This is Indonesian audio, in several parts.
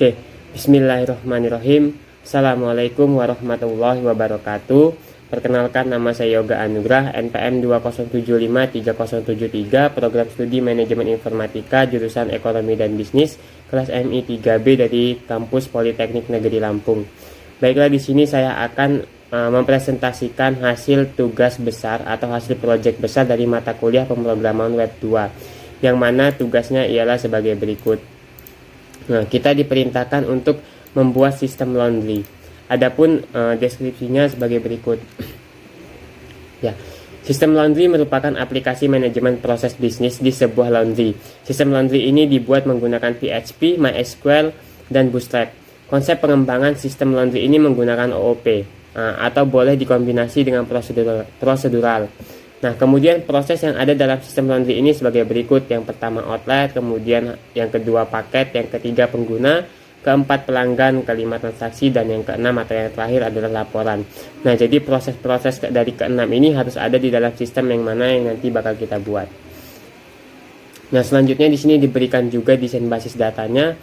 Oke, bismillahirrahmanirrahim. Assalamualaikum warahmatullahi wabarakatuh. Perkenalkan, nama saya Yoga Anugrah, NPM 2075373, program studi manajemen informatika, jurusan ekonomi dan bisnis, kelas MI 3B dari kampus Politeknik Negeri Lampung. Baiklah, di sini saya akan mempresentasikan hasil tugas besar atau hasil proyek besar dari mata kuliah pemrograman web 2, yang mana tugasnya ialah sebagai berikut. Nah, kita diperintahkan untuk membuat sistem laundry. Adapun deskripsinya sebagai berikut. Ya, sistem laundry merupakan aplikasi manajemen proses bisnis di sebuah laundry. Sistem laundry ini dibuat menggunakan PHP, MySQL, dan Bootstrap. Konsep pengembangan sistem laundry ini menggunakan OOP atau boleh dikombinasi dengan prosedural. Nah, kemudian proses yang ada dalam sistem laundry ini sebagai berikut. Yang pertama outlet, kemudian yang kedua paket, yang ketiga pengguna, keempat pelanggan, kelima transaksi, dan yang keenam atau yang terakhir adalah laporan. Nah, jadi proses-proses dari keenam ini harus ada di dalam sistem yang mana yang nanti bakal kita buat. Nah, selanjutnya di sini diberikan juga desain basis datanya.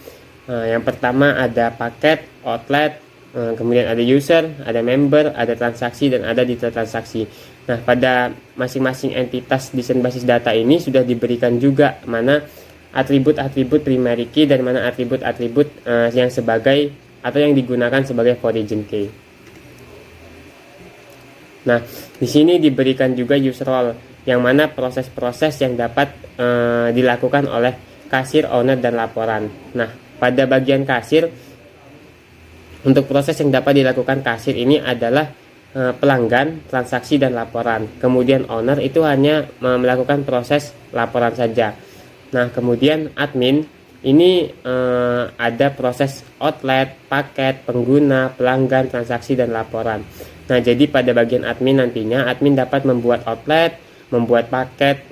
Yang pertama ada paket, outlet, kemudian ada user, ada member, ada transaksi, dan ada detail transaksi. Nah, pada masing-masing entitas desain basis data ini sudah diberikan juga mana atribut-atribut primary key dan mana atribut-atribut yang sebagai atau yang digunakan sebagai origin key. Nah, di sini diberikan juga user role, yang mana proses-proses yang dapat dilakukan oleh kasir, owner, dan laporan. Nah, pada bagian kasir, untuk proses yang dapat dilakukan kasir ini adalah pelanggan, transaksi, dan laporan. Kemudian owner itu hanya melakukan proses laporan saja. Nah, kemudian admin ini ada proses outlet, paket, pengguna, pelanggan, transaksi, dan laporan. Nah, jadi pada bagian admin nantinya admin dapat membuat outlet, membuat paket,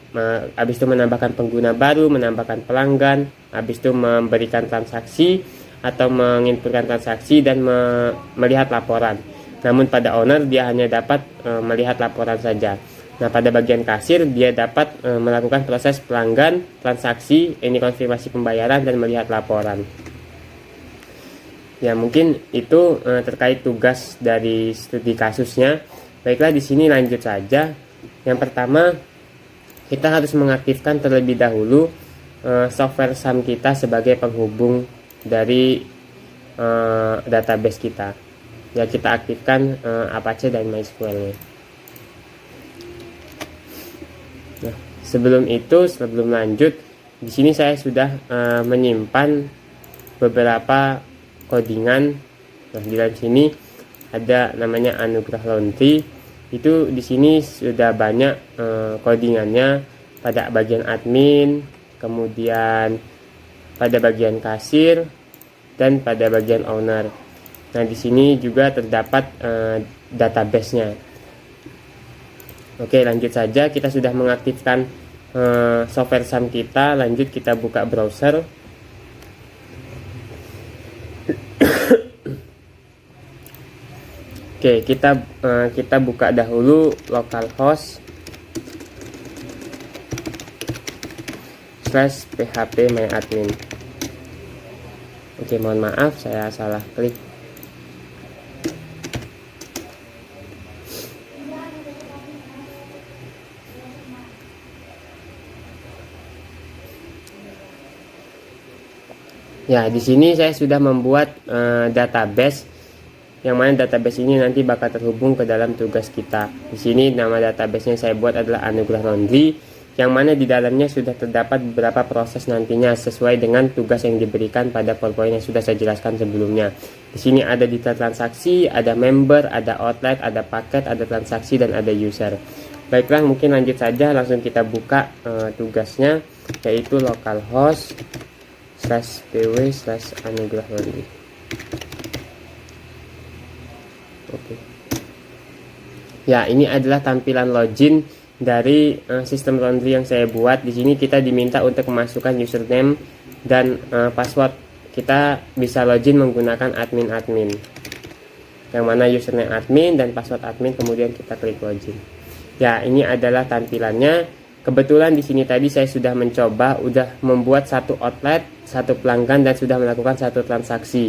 habis itu menambahkan pengguna baru, menambahkan pelanggan, habis itu memberikan transaksi atau menginputkan transaksi dan melihat laporan. Namun pada owner dia hanya dapat melihat laporan saja. Nah, pada bagian kasir dia dapat melakukan proses pelanggan, transaksi, ini konfirmasi pembayaran, dan melihat laporan. Ya, mungkin itu terkait tugas dari studi kasusnya. Baiklah, di sini lanjut saja. Yang pertama, kita harus mengaktifkan terlebih dahulu software SAM kita sebagai penghubung dari database kita. Ya, kita aktifkan Apache dan MySQL-nya. Nah, sebelum lanjut, di sini saya sudah menyimpan beberapa codingan. Nah, di dalam sini ada namanya Anugrah Laundry. Itu di sini sudah banyak codingannya pada bagian admin, kemudian pada bagian kasir, dan pada bagian owner. Nah, di sini juga terdapat database-nya. Oke, lanjut saja. Kita sudah mengaktifkan software SAM kita. Lanjut kita buka browser. Oke, kita buka dahulu localhost /phpMyAdmin. Oke, mohon maaf saya salah klik. Ya, di sini saya sudah membuat database, yang mana database ini nanti bakal terhubung ke dalam tugas kita. Di sini nama database yang saya buat adalah Anugrah Laundry, yang mana di dalamnya sudah terdapat beberapa proses nantinya sesuai dengan tugas yang diberikan pada PowerPoint yang sudah saya jelaskan sebelumnya. Di sini ada detail transaksi, ada member, ada outlet, ada paket, ada transaksi, dan ada user. Baiklah, mungkin lanjut saja, langsung kita buka tugasnya, yaitu localhost /pw/Anugrah Laundry. Oke. Ya, ini adalah tampilan login dari sistem laundry yang saya buat. Di sini kita diminta untuk memasukkan username dan password. Kita bisa login menggunakan admin, yang mana username admin dan password admin, kemudian kita klik login. Ya, ini adalah tampilannya. kebetulan di sini tadi saya sudah mencoba, udah membuat satu outlet, satu pelanggan, dan sudah melakukan satu transaksi.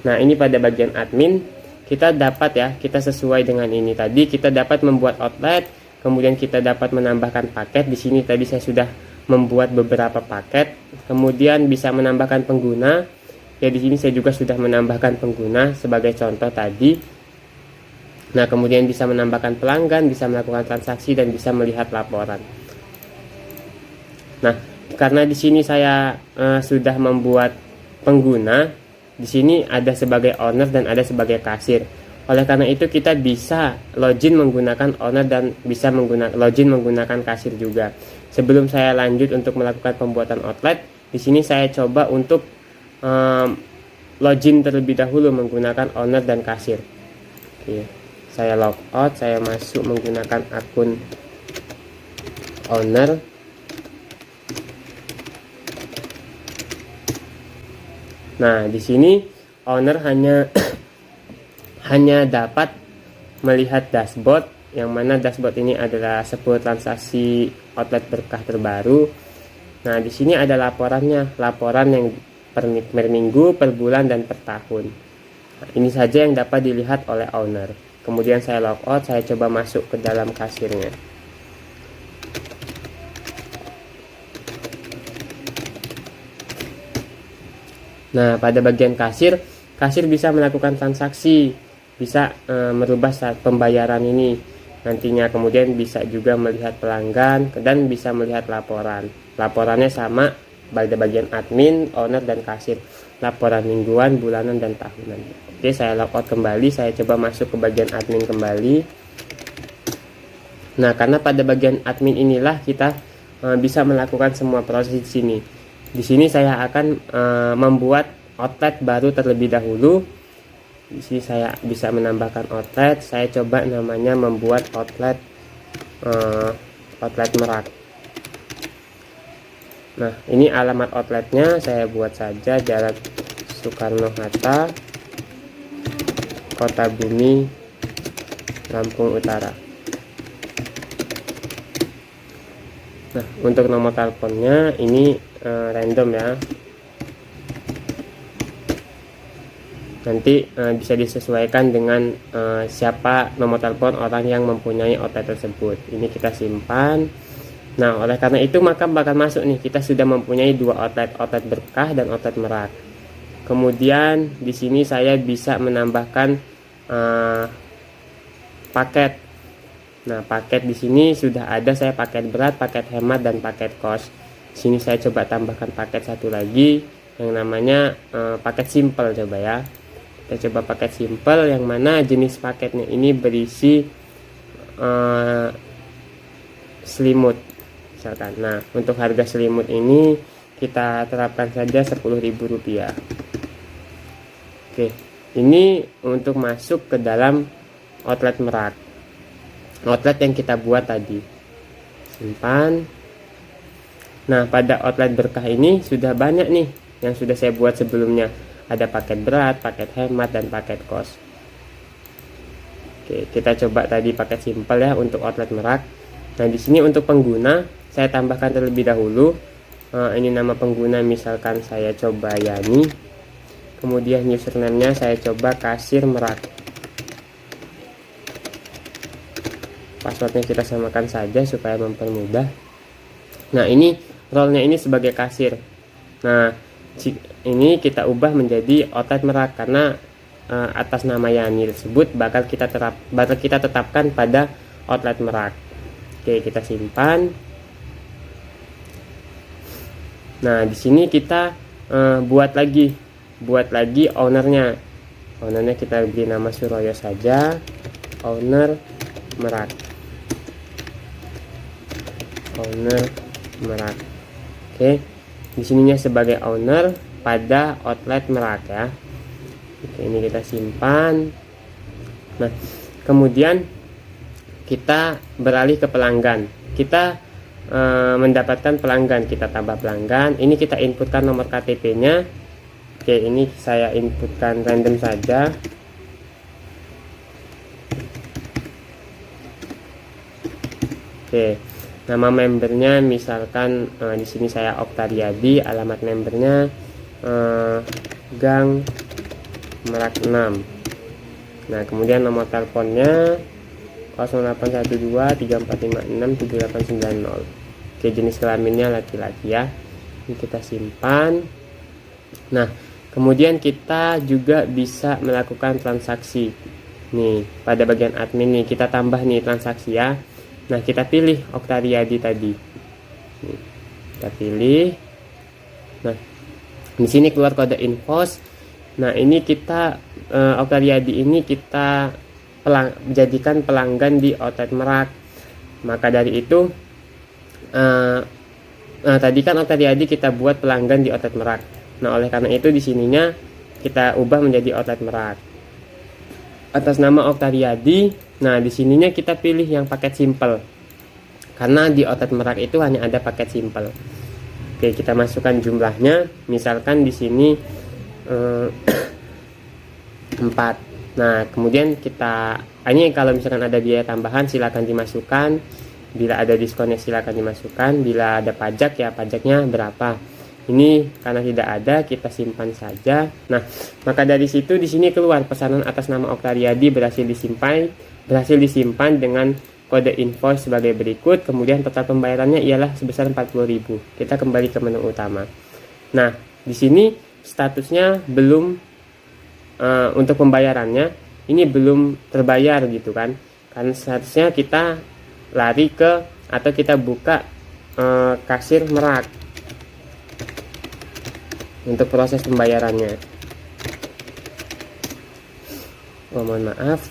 Nah, ini pada bagian admin kita dapat ya, kita sesuai dengan ini tadi, kita dapat membuat outlet, kemudian kita dapat menambahkan paket. Di sini tadi saya sudah membuat beberapa paket, kemudian bisa menambahkan pengguna. Ya, di sini saya juga sudah menambahkan pengguna sebagai contoh tadi. Nah, kemudian bisa menambahkan pelanggan, bisa melakukan transaksi, dan bisa melihat laporan. Nah, karena di sini saya sudah membuat pengguna, di sini ada sebagai owner dan ada sebagai kasir. Oleh karena itu kita bisa login menggunakan owner dan bisa login menggunakan kasir juga. Sebelum saya lanjut untuk melakukan pembuatan outlet, di sini saya coba untuk login terlebih dahulu menggunakan owner dan kasir. Oke. Saya logout, saya masuk menggunakan akun owner. Nah, di sini owner hanya dapat melihat dashboard, yang mana dashboard ini adalah 10 transaksi outlet berkah terbaru. Nah, di sini ada laporannya, laporan yang per minggu, per bulan, dan per tahun. Nah, ini saja yang dapat dilihat oleh owner. Kemudian saya logout, saya coba masuk ke dalam kasirnya. Nah, pada bagian kasir bisa melakukan transaksi, bisa merubah saat pembayaran ini nantinya. Kemudian bisa juga melihat pelanggan dan bisa melihat laporan. Laporannya sama pada bagian admin, owner, dan kasir. Laporan mingguan, bulanan, dan tahunan. Oke, saya logout kembali, saya coba masuk ke bagian admin kembali. Nah, karena pada bagian admin inilah kita bisa melakukan semua proses di sini. Di sini saya akan membuat outlet baru terlebih dahulu. Di sini saya bisa menambahkan outlet. Saya coba namanya membuat outlet Merak. Nah, ini alamat outletnya saya buat saja, Jalan Soekarno-Hatta, Kota Bumi, Lampung Utara. Nah, untuk nomor teleponnya ini random ya. Nanti bisa disesuaikan dengan siapa nomor telepon orang yang mempunyai outlet tersebut. Ini kita simpan. Nah, oleh karena itu maka bakal masuk nih, kita sudah mempunyai dua outlet berkah dan outlet Merak. Kemudian di sini saya bisa menambahkan paket. Nah, paket di sini sudah ada, saya paket berat, paket hemat, dan paket kos. Di sini saya coba tambahkan paket satu lagi yang namanya paket simple, coba ya. Kita coba paket simple, yang mana jenis paketnya ini berisi selimut misalkan. Nah, untuk harga selimut ini kita terapkan saja Rp10.000. Oke, ini untuk masuk ke dalam outlet Merak, outlet yang kita buat tadi. Simpan. Nah, pada outlet berkah ini sudah banyak nih yang sudah saya buat sebelumnya. Ada paket berat, paket hemat, dan paket kos. Oke, kita coba tadi paket simpel ya untuk outlet Merak. Nah, di sini untuk pengguna saya tambahkan terlebih dahulu. Ini nama pengguna, misalkan saya coba Yani. Kemudian username-nya saya coba kasir Merak. Passwordnya kita samakan saja supaya mempermudah. Nah, ini role-nya ini sebagai kasir. Nah, ini kita ubah menjadi outlet Merak karena atas nama Yani tersebut bakal kita tetapkan pada outlet Merak. Oke, kita simpan. Nah, di sini kita buat lagi ownernya. Ownernya kita beri nama Suroyo saja, owner Merak. Owner Merak. Oke, di sininya sebagai owner pada outlet Merak ya. Oke, ini kita simpan. Nah, kemudian kita beralih ke pelanggan. Kita mendapatkan pelanggan, kita tambah pelanggan. Ini kita inputkan nomor KTP-nya. Oke, ini saya inputkan random saja. Oke, Nama membernya misalkan di sini saya Oktariadi, alamat membernya Gang Merak 6. Nah, kemudian nomor teleponnya 081234567890. Oke, jenis kelaminnya laki-laki ya. Ini kita simpan. Nah, kemudian kita juga bisa melakukan transaksi. Nih, pada bagian admin nih kita tambah nih transaksi ya. Nah, kita pilih Oktariadi tadi. Nih, kita pilih. Nah, di sini keluar kode invoice. Nah, ini kita Oktariadi ini kita jadikan pelanggan di Outlet Merak. Maka dari itu tadi kan Oktariadi kita buat pelanggan di Outlet Merak. Nah, oleh karena itu di sininya kita ubah menjadi Outlet Merak atas nama Oktariadi. Nah, di sininya kita pilih yang paket simple, karena di Outlet Merak itu hanya ada paket simple. Oke, kita masukkan jumlahnya. Misalkan di sini 4. Nah, kemudian ini kalau misalkan ada biaya tambahan silakan dimasukkan. Bila ada diskonnya silakan dimasukkan. Bila ada pajak ya pajaknya berapa. Ini karena tidak ada, kita simpan saja. Nah, maka dari situ di sini keluar pesanan atas nama Oktariadi berhasil disimpan dengan kode invoice sebagai berikut. Kemudian total pembayarannya ialah sebesar 40.000. Kita kembali ke menu utama. Nah, di sini statusnya belum untuk pembayarannya ini belum terbayar gitu kan. Kan seharusnya kita lari ke atau kita buka kasir Merak untuk proses pembayarannya. Oh, mohon maaf.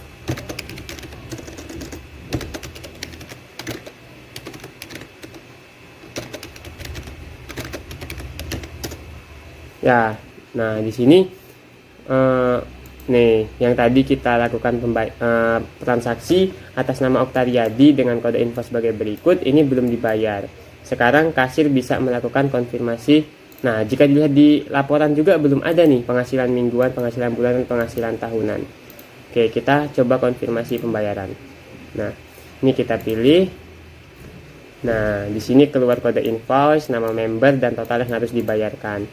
Ya, nah di sini nih yang tadi kita lakukan transaksi atas nama Oktariadi dengan kode invoice sebagai berikut, ini belum dibayar. Sekarang kasir bisa melakukan konfirmasi. Nah, jika dilihat di laporan juga belum ada nih penghasilan mingguan, penghasilan bulanan, penghasilan tahunan. Oke, kita coba konfirmasi pembayaran. Nah, ini kita pilih. Nah, di sini keluar kode invoice, nama member, dan total yang harus dibayarkan.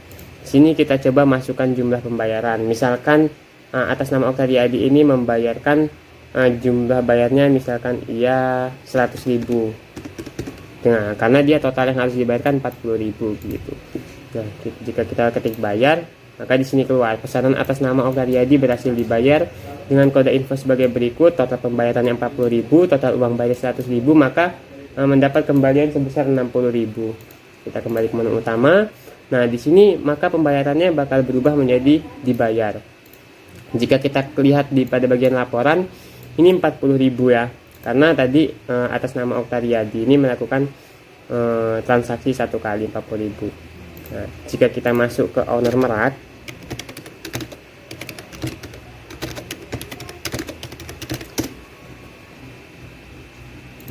Di sini kita coba masukkan jumlah pembayaran. Misalkan atas nama Oktariadi ini membayarkan jumlah bayarnya misalkan ia 100.000. Nah, karena dia total yang harus dibayarkan 40.000 gitu. Nah, jika kita ketik bayar, maka di sini keluar pesanan atas nama Oktariadi berhasil dibayar dengan kode invoice sebagai berikut. Total pembayarannya 40.000, total uang bayar 100.000, maka mendapat kembalian sebesar 60.000. Kita kembali ke menu utama. Nah, di sini maka pembayarannya bakal berubah menjadi dibayar. Jika kita lihat pada bagian laporan, ini 40.000 ya, karena tadi atas nama Oktariadi ini melakukan transaksi satu kali 40.000. Nah, jika kita masuk ke owner Merak,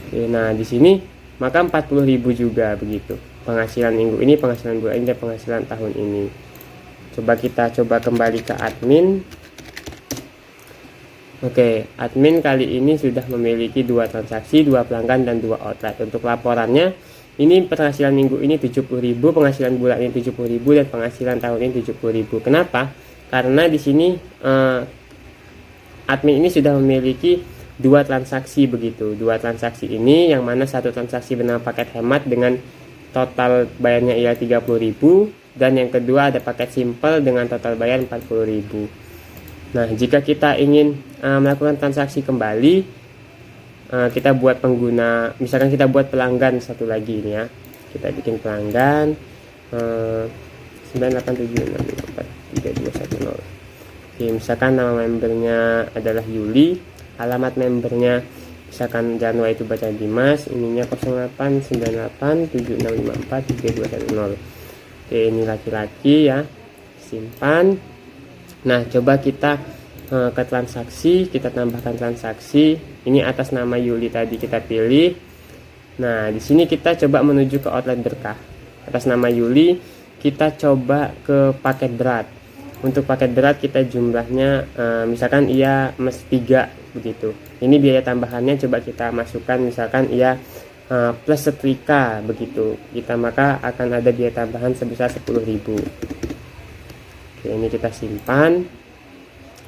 oke, nah di sini maka 40.000 juga begitu. Penghasilan minggu ini, penghasilan bulan ini, dan penghasilan tahun ini. Kita coba kembali ke admin. Oke, admin kali ini sudah memiliki 2 transaksi, 2 pelanggan, dan 2 outlet. Untuk laporannya, ini penghasilan minggu ini 70.000, penghasilan bulan ini 70.000, dan penghasilan tahun ini 70.000. Kenapa? Karena di sini admin ini sudah memiliki 2 transaksi begitu. 2 transaksi ini yang mana satu transaksi bernama paket hemat dengan total bayarnya ialah 30.000, dan yang kedua ada paket simple dengan total bayar 40.000. Nah, jika kita ingin melakukan transaksi kembali, kita buat pengguna, misalkan kita buat pelanggan satu lagi ini ya. Kita bikin pelanggan 98765432210. Oke, misalkan nama membernya adalah Yuli, alamat membernya misalkan Janwa itu baca Dimas, ininya 089876543210. Oke, ini laki-laki ya, simpan. Nah, coba kita ke transaksi, kita tambahkan transaksi. Ini atas nama Yuli tadi kita pilih. Nah, di sini kita coba menuju ke outlet berkah. Atas nama Yuli, kita coba ke paket berat. Untuk paket berat kita jumlahnya misalkan ia mesti 3 begitu. Ini biaya tambahannya coba kita masukkan, misalkan ia plus setrika begitu, kita maka akan ada biaya tambahan sebesar 10.000. Oke, ini kita simpan.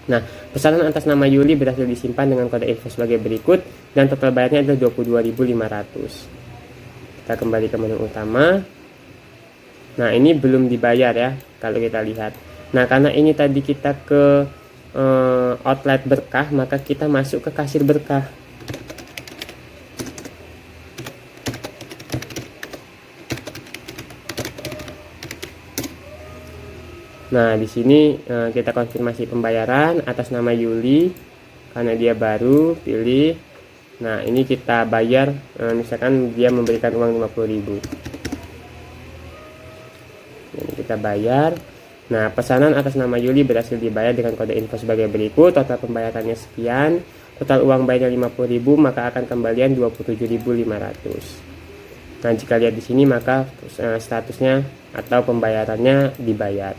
Nah, pesanan atas nama Yuli berhasil disimpan dengan kode info sebagai berikut dan total bayarnya adalah 22.500. Kita kembali ke menu utama. Nah, ini belum dibayar ya kalau kita lihat. Nah, karena ini tadi kita ke outlet berkah, maka kita masuk ke kasir berkah. Nah, di sini kita konfirmasi pembayaran atas nama Yuli karena dia baru, pilih. Nah, ini kita bayar, misalkan dia memberikan uang 50.000. Ini kita bayar. Nah, pesanan atas nama Yuli berhasil dibayar dengan kode info sebagai berikut. Total pembayarannya sekian. Total uang bayarnya 50.000, maka akan kembalian 27.500. Nah, jika lihat di sini maka statusnya atau pembayarannya dibayar.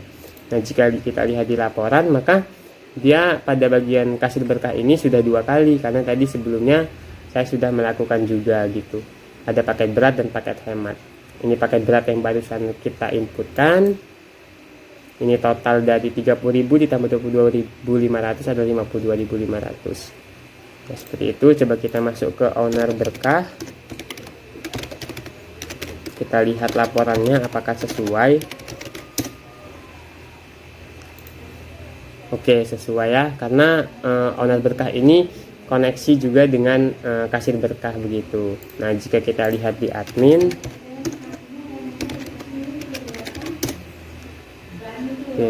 Nah, jika kita lihat di laporan, maka dia pada bagian kasir berkah ini sudah 2 kali, karena tadi sebelumnya saya sudah melakukan juga gitu. Ada paket berat dan paket hemat. Ini paket berat yang barusan kita inputkan. Ini total dari 30.000 ditambah 22.500 adalah 52.500. Nah, seperti itu. Coba kita masuk ke owner berkah. Kita lihat laporannya apakah sesuai. Oke, sesuai ya, karena owner berkah ini koneksi juga dengan kasir berkah begitu. Nah, jika kita lihat di admin, oke,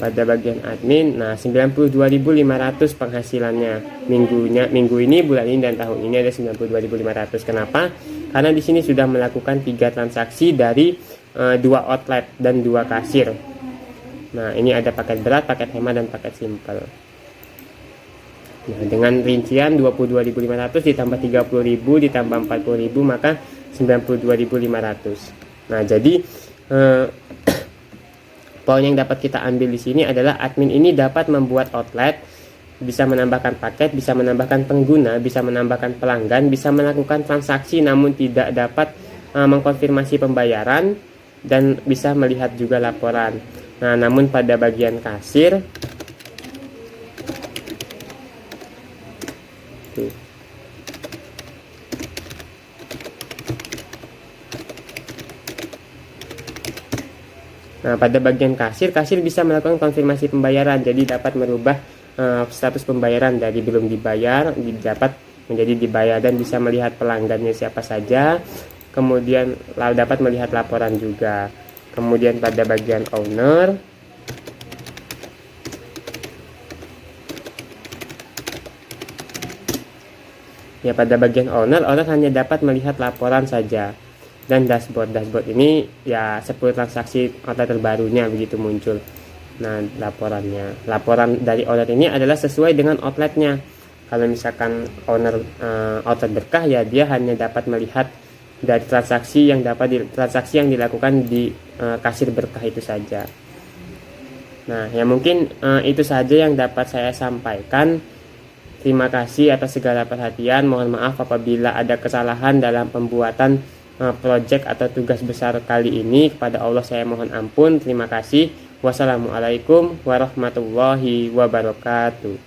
pada bagian admin, nah 92.500 penghasilannya minggu ini, bulan ini, dan tahun ini ada 92.500. Kenapa? Karena di sini sudah melakukan 3 transaksi dari 2 outlet dan 2 kasir. Nah, ini ada paket berat, paket hemat, dan paket simple. Nah, dengan rincian 22.500 ditambah 30.000 ditambah 40.000, maka 92.500. Nah, jadi poin yang dapat kita ambil di sini adalah admin ini dapat membuat outlet, bisa menambahkan paket, bisa menambahkan pengguna, bisa menambahkan pelanggan, bisa melakukan transaksi namun tidak dapat mengkonfirmasi pembayaran, dan bisa melihat juga laporan. Nah, namun pada bagian kasir, kasir bisa melakukan konfirmasi pembayaran, jadi dapat merubah status pembayaran dari belum dibayar dapat menjadi dibayar, dan bisa melihat pelanggannya siapa saja, kemudian dapat melihat laporan juga. Kemudian pada bagian owner, ya pada bagian owner hanya dapat melihat laporan saja, dan dashboard ini ya 10 transaksi outlet terbarunya begitu muncul. Nah, laporan dari owner ini adalah sesuai dengan outletnya. Kalau misalkan owner outlet berkah, ya dia hanya dapat melihat dari transaksi yang dilakukan di kasir berkah itu saja. Nah, ya mungkin itu saja yang dapat saya sampaikan. Terima kasih atas segala perhatian. Mohon maaf apabila ada kesalahan dalam pembuatan project atau tugas besar kali ini. Kepada Allah saya mohon ampun. Terima kasih. Wassalamualaikum warahmatullahi wabarakatuh.